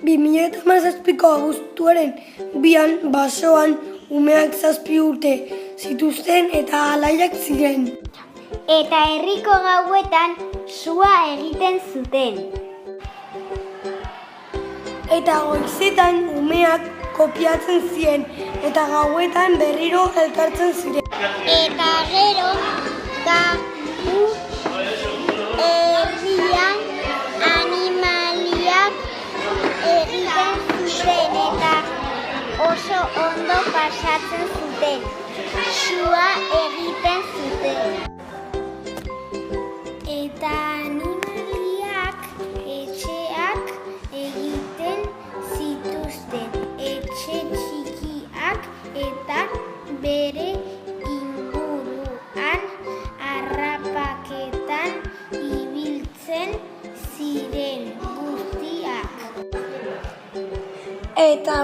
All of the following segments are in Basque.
2017ko abuztuaren 2an basoan umeak 7 urte zituzten eta alaiak ziren. Eta herriko gauetan sua egiten zuten. Eta goizetan umeak kopiatzen ziren eta gauetan berriro elkartzen ziren. Eta gero herrian animaliak egiten zuten eta oso ondo pasatzen zuten. Sua egiten zuten. Eta animaliak etxeak egiten zituzten. Etxe txikiak eta bere inguruan harrapaketan ibiltzen ziren guztiak. Eta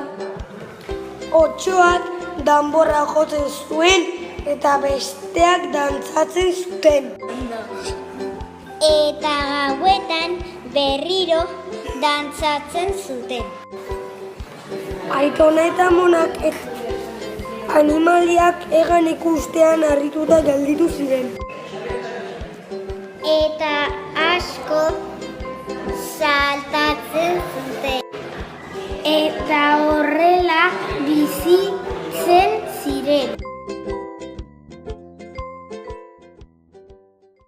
otsoak danborra jotzen zuen eta besteak dantzatzen zuten. Eta gauetan berriro dantzatzen zuten. Aitona eta amonak animaliak egan ikustean harrituta gelditu ziren. Eta asko saltatzen zuten. Eta horrela bizi